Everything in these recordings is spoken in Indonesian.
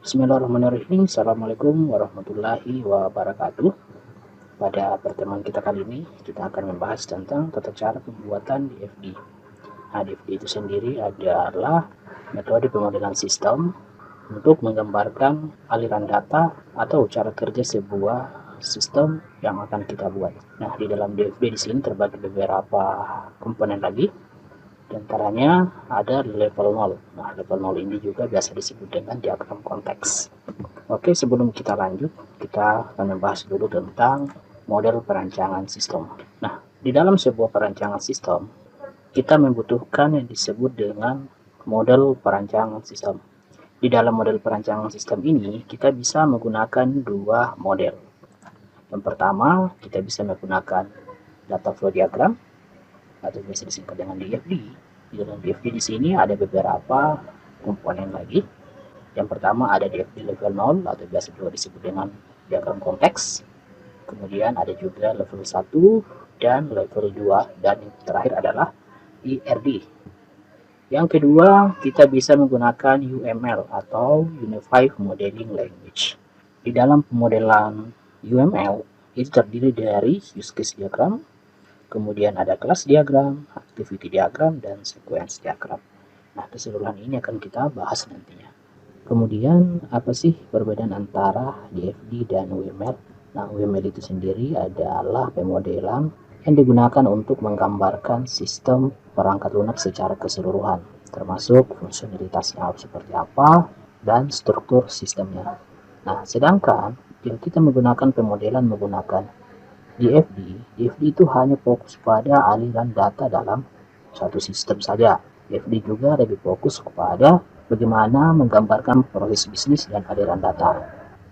Bismillahirrahmanirrahim. Assalamualaikum warahmatullahi wabarakatuh. Pada pertemuan kita kali ini, kita akan membahas tentang tata cara pembuatan DFD. Nah, DFD itu sendiri adalah metode pemodelan sistem untuk menggambarkan aliran data atau cara kerja sebuah sistem yang akan kita buat. Nah, di dalam DFD di sini terbagi beberapa komponen lagi. Di antaranya ada level 0. Nah, level 0 ini juga biasa disebut dengan diagram konteks. Oke, sebelum kita lanjut, kita akan membahas dulu tentang model perancangan sistem. Nah, di dalam sebuah perancangan sistem, kita membutuhkan yang disebut dengan model perancangan sistem. Di dalam model perancangan sistem ini, kita bisa menggunakan dua model. Yang pertama, kita bisa menggunakan data flow diagram atau biasa disingkat dengan DFD. Di dalam DFD di sini ada beberapa komponen lagi. Yang pertama ada DFD level 0 atau biasa juga disebut dengan diagram konteks. Kemudian ada juga level 1 dan level 2, dan yang terakhir adalah IRD. Yang kedua, kita bisa menggunakan UML atau Unified Modeling Language. Di dalam pemodelan UML itu terdiri dari use case diagram, kemudian ada kelas diagram, activity diagram, dan sequence diagram. Nah, keseluruhan ini akan kita bahas nantinya. Kemudian, apa sih perbedaan antara DFD dan UML? Nah, UML itu sendiri adalah pemodelan yang digunakan untuk menggambarkan sistem perangkat lunak secara keseluruhan, termasuk fungsionalitasnya seperti apa dan struktur sistemnya. Nah, sedangkan jika kita menggunakan pemodelan menggunakan DFD itu hanya fokus pada aliran data dalam suatu sistem saja. DFD juga lebih fokus kepada bagaimana menggambarkan proses bisnis dan aliran data.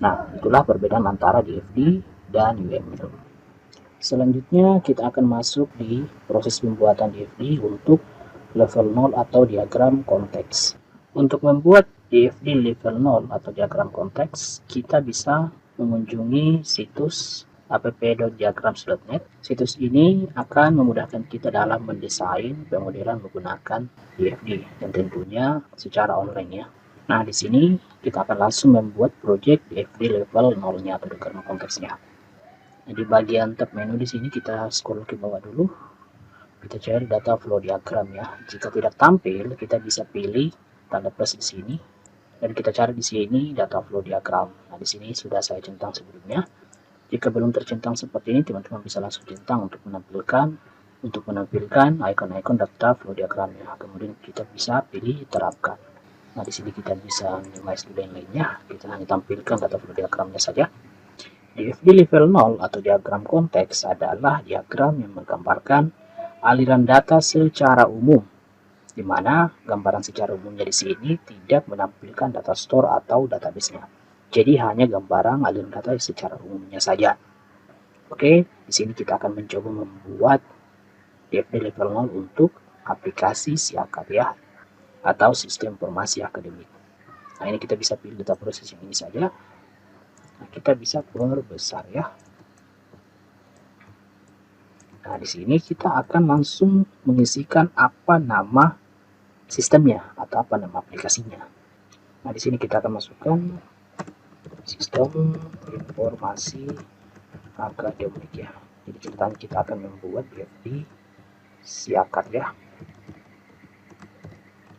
Nah, itulah perbedaan antara DFD dan UML. Selanjutnya, kita akan masuk di proses pembuatan DFD untuk level 0 atau diagram konteks. Untuk membuat DFD level 0 atau diagram konteks, kita bisa mengunjungi situs app.diagrams.net. Situs ini akan memudahkan kita dalam mendesain pemodelan menggunakan DFD dan tentunya secara online ya. Nah, di sini kita akan langsung membuat project DFD level 0-nya atau diagram konteksnya. Nah, di bagian tab menu di sini kita scroll ke bawah dulu. Kita cari data flow diagram ya. Jika tidak tampil, kita bisa pilih tanda plus di sini dan kita cari di sini data flow diagram. Nah, di sini sudah saya centang sebelumnya. Jika belum tercentang seperti ini, teman-teman bisa langsung centang untuk menampilkan ikon-ikon data flow diagramnya. Kemudian kita bisa pilih terapkan. Nah, di sini kita bisa minimize dulu yang lainnya. Kita hanya tampilkan data flow diagramnya saja. DFD level 0 atau diagram konteks adalah diagram yang menggambarkan aliran data secara umum, di mana gambaran secara umumnya di sini tidak menampilkan data store atau database-nya. Jadi hanya gambaran aliran data secara umumnya saja. Oke, di sini kita akan mencoba membuat DFD level 0 untuk aplikasi SIAKAD ya, atau sistem informasi akademik. Nah, ini kita bisa pilih data proses yang ini saja. Nah, kita bisa perbesar ya. Nah, di sini kita akan langsung mengisikan apa nama sistemnya atau apa nama aplikasinya. Nah, di sini kita akan masukkan sistem informasi akademik ya. Jadi ceritanya kita akan membuat DFD SIAKAD ya.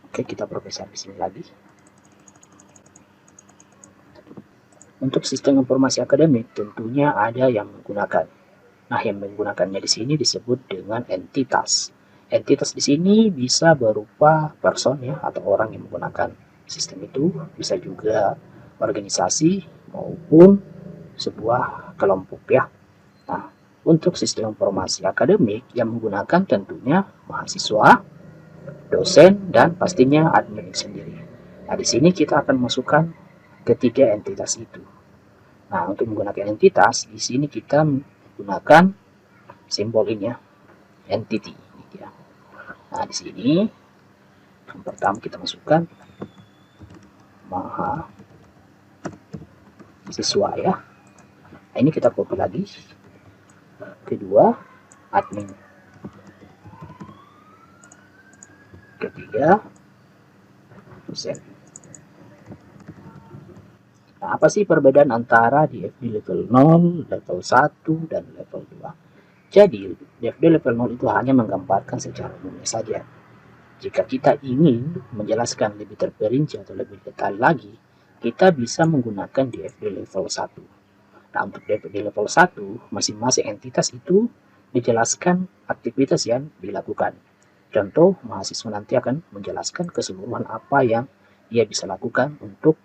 Oke, kita perbesar di sini lagi. Untuk sistem informasi akademik tentunya ada yang menggunakan. Nah, yang menggunakannya di sini disebut dengan entitas. Entitas di sini bisa berupa person ya atau orang yang menggunakan sistem itu, bisa juga organisasi maupun sebuah kelompok ya. Nah, untuk sistem informasi akademik yang menggunakan tentunya mahasiswa, dosen, dan pastinya admin sendiri. Nah, di sini kita akan masukkan ketiga entitas itu. Nah, untuk menggunakan entitas, di sini kita menggunakan simbol ini ya, entity. Ya. Nah, di sini yang pertama kita masukkan mahasiswa ya. Nah, ini kita copy lagi. Kedua, admin. Ketiga, dosen. Nah, apa sih perbedaan antara DFD level 0, level 1, dan level 2? Jadi, DFD level 0 itu hanya menggambarkan secara umumnya saja. Jika kita ingin menjelaskan lebih terperinci atau lebih detail lagi, kita bisa menggunakan DFD level 1. Nah, untuk DFD level 1, masing-masing entitas itu dijelaskan aktivitas yang dilakukan. Contoh, mahasiswa nanti akan menjelaskan keseluruhan apa yang ia bisa lakukan untuk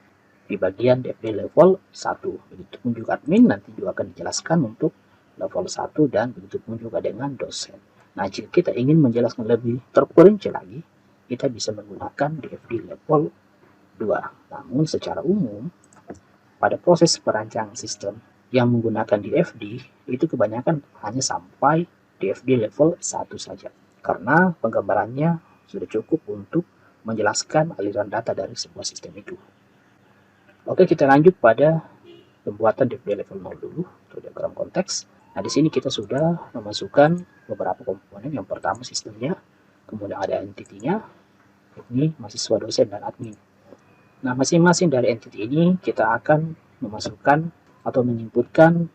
di bagian DFD level 1. Begitupun juga admin nanti juga akan dijelaskan untuk level 1 dan begitupun juga dengan dosen. Nah, jika kita ingin menjelaskan lebih terperinci lagi, kita bisa menggunakan DFD level 2. Namun secara umum, pada proses perancang sistem yang menggunakan DFD, itu kebanyakan hanya sampai DFD level 1 saja. Karena penggambarannya sudah cukup untuk menjelaskan aliran data dari sebuah sistem itu. Oke, kita lanjut pada pembuatan DFD level 0 dulu, untuk diagram konteks. Nah, di sini kita sudah memasukkan beberapa komponen. Yang pertama sistemnya, kemudian ada entity-nya, ini mahasiswa, dosen, dan admin. Nah, masing-masing dari entity ini kita akan memasukkan atau menyebutkan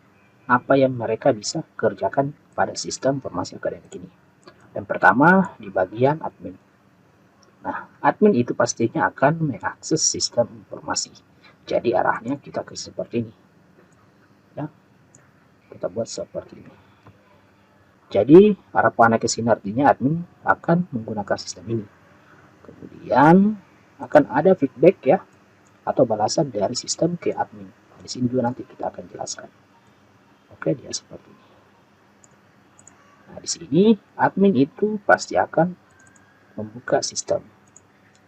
apa yang mereka bisa kerjakan pada sistem informasi akademik ini. Yang pertama di bagian admin. Nah, admin itu pastinya akan mengakses sistem informasi. Jadi arahnya kita ke seperti ini. Ya, kita buat seperti ini. Jadi arah panah ke sini artinya admin akan menggunakan sistem ini. Kemudian akan ada feedback ya atau balasan dari sistem ke admin. Di sini juga nanti kita akan jelaskan. Oke, dia seperti ini. Nah, di sini admin itu pasti akan membuka sistem.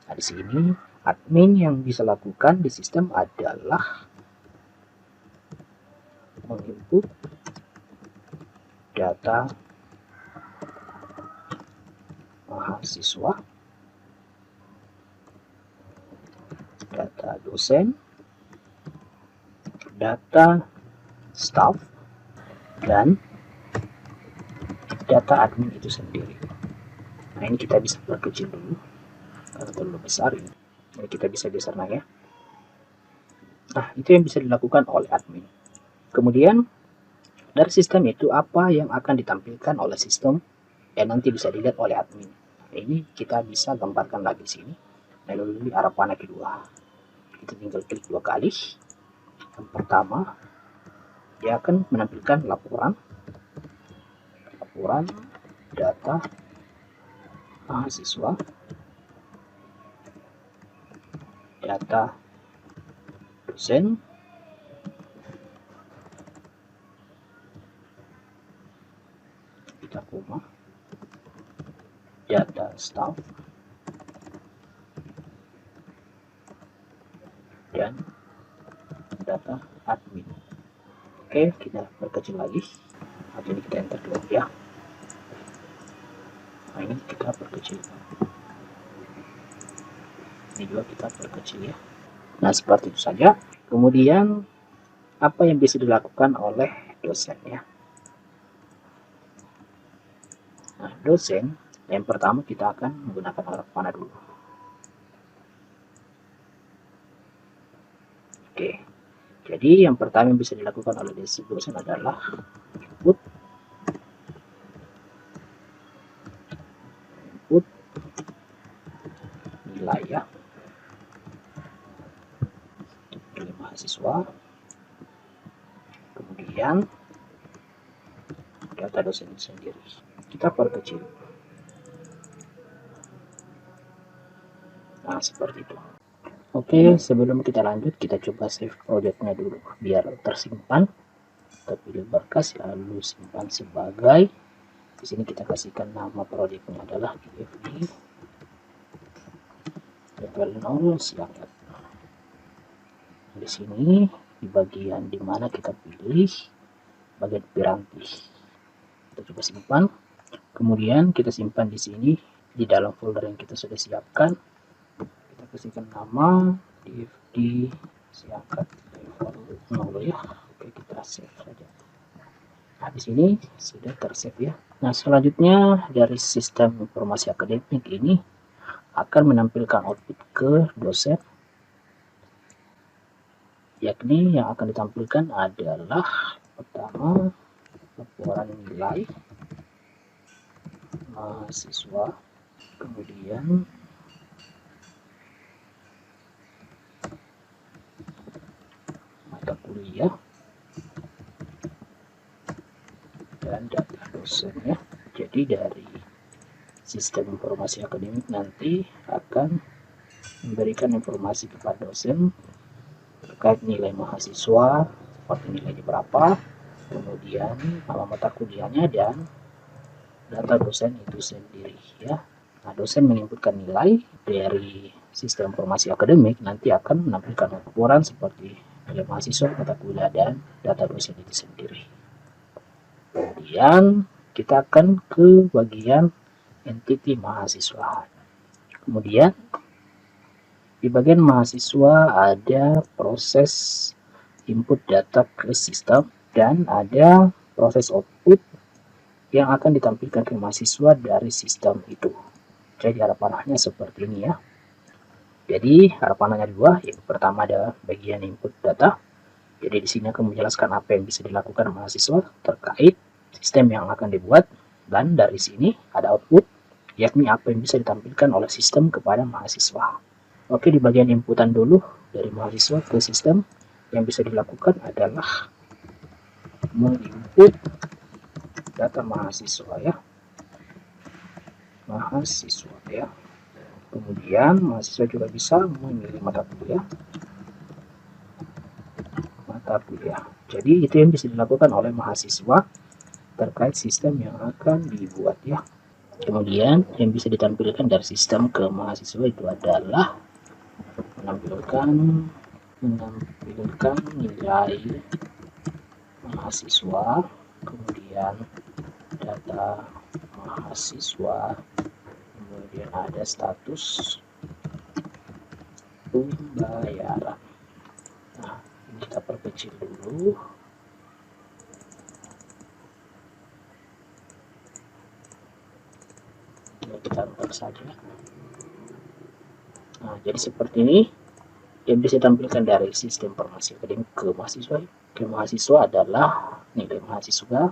Nah, di sini admin yang bisa lakukan di sistem adalah menginput data mahasiswa, data dosen, data staff, dan data admin itu sendiri. Nah, ini kita bisa perkecil dulu karena terlalu besar ini. Jadi kita bisa besarkan ya. Nah, itu yang bisa dilakukan oleh admin. Kemudian dari sistem itu apa yang akan ditampilkan oleh sistem yang nanti bisa dilihat oleh admin. Nah, ini kita bisa gambarkan lagi sini. Lalu arah panah kedua. Kita tinggal klik 2 kali. Yang pertama, dia akan menampilkan laporan data mahasiswa, data dosen, kita koma, data staff, dan data admin. Oke, kita perkecil lagi. Nah, jadi kita enter dulu ya. Nah, ini kita perkecil. Ini juga kita perkecil ya. Nah, seperti itu saja. Kemudian apa yang bisa dilakukan oleh dosen ya. Nah, dosen yang pertama kita akan menggunakan arah panah dulu. Oke, jadi yang pertama yang bisa dilakukan oleh dosen adalah input nilai ya dari mahasiswa, kemudian data dosen sendiri kita perkecil. Nah, seperti itu. Oke, sebelum kita lanjut, kita coba save projectnya dulu biar tersimpan. Kita pilih berkas lalu simpan sebagai. Di sini kita kasihkan nama projectnya adalah DFD level 0 silakan. Di sini di bagian dimana kita pilih bagian piranti, kita coba simpan. Kemudian kita simpan di sini di dalam folder yang kita sudah siapkan. Kita kasihkan nama DFD silakan level 0 ya. Oke, kita save saja. Nah, di sini sudah tersave ya. Nah, selanjutnya dari sistem informasi akademik ini akan menampilkan output ke dosen yakni yang akan ditampilkan adalah pertama laporan nilai mahasiswa, kemudian mata kuliah dan data dosennya. Jadi dari sistem informasi akademik nanti akan memberikan informasi kepada dosen terkait nilai mahasiswa, seperti nilainya berapa, kemudian nama mata kuliahnya dan data dosen itu sendiri ya. Nah, dosen menginputkan nilai dari sistem informasi akademik, nanti akan menampilkan laporan seperti nilai mahasiswa, mata kuliah, dan data dosen itu sendiri. Kemudian kita akan ke bagian entity mahasiswa. Kemudian di bagian mahasiswa ada proses input data ke sistem dan ada proses output yang akan ditampilkan ke mahasiswa dari sistem itu. Jadi harapannya seperti ini ya. Jadi harapannya dua, yang pertama ada bagian input data. Jadi di sini akan menjelaskan apa yang bisa dilakukan mahasiswa terkait sistem yang akan dibuat, dan dari sini ada output, yakni apa yang bisa ditampilkan oleh sistem kepada mahasiswa. Oke, di bagian inputan dulu dari mahasiswa ke sistem, yang bisa dilakukan adalah menginput data mahasiswa ya. Kemudian mahasiswa juga bisa memilih mata kuliah. Jadi itu yang bisa dilakukan oleh mahasiswa terkait sistem yang akan dibuat ya. Kemudian yang bisa ditampilkan dari sistem ke mahasiswa itu adalah menampilkan nilai mahasiswa, kemudian data mahasiswa, kemudian ada status pembayaran. Nah, ini kita perkecil dulu. Ini kita taruh saja. Nah, jadi seperti ini yang bisa ditampilkan dari sistem informasi akademik ke mahasiswa. Ke mahasiswa adalah nilai mahasiswa,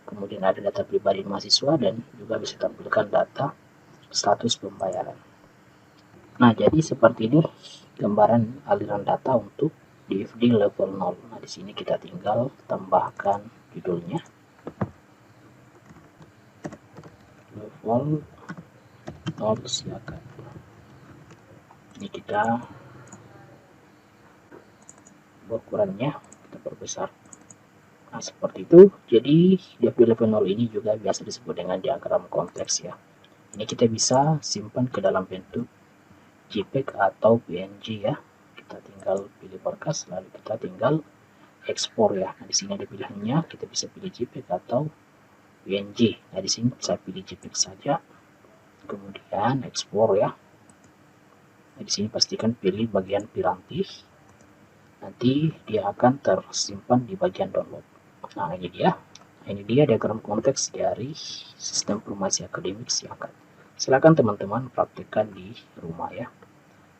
kemudian ada data pribadi mahasiswa, dan juga bisa tampilkan data status pembayaran. Nah, jadi seperti ini gambaran aliran data untuk DFD level 0. Nah, di sini kita tinggal tambahkan judulnya. Level 0 silakan. Ini kita ukurannya kita perbesar. Nah, seperti itu. Jadi DFD level 0 ini juga biasa disebut dengan diagram konteks ya. Ini kita bisa simpan ke dalam bentuk JPEG atau PNG ya. Kita tinggal pilih berkas, lalu kita tinggal ekspor ya. Nah, di sini ada pilihannya, kita bisa pilih JPEG atau PNG. Nah, di sini saya pilih JPEG saja. Kemudian ekspor ya. Nah, di sini pastikan pilih bagian piranti. Nanti dia akan tersimpan di bagian download. Nah, ini dia. Ini dia diagram konteks dari sistem informasi akademik silakan. Silakan teman-teman praktikkan di rumah ya.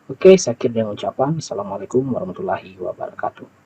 Oke, saya akhiri dengan ucapan Assalamualaikum warahmatullahi wabarakatuh.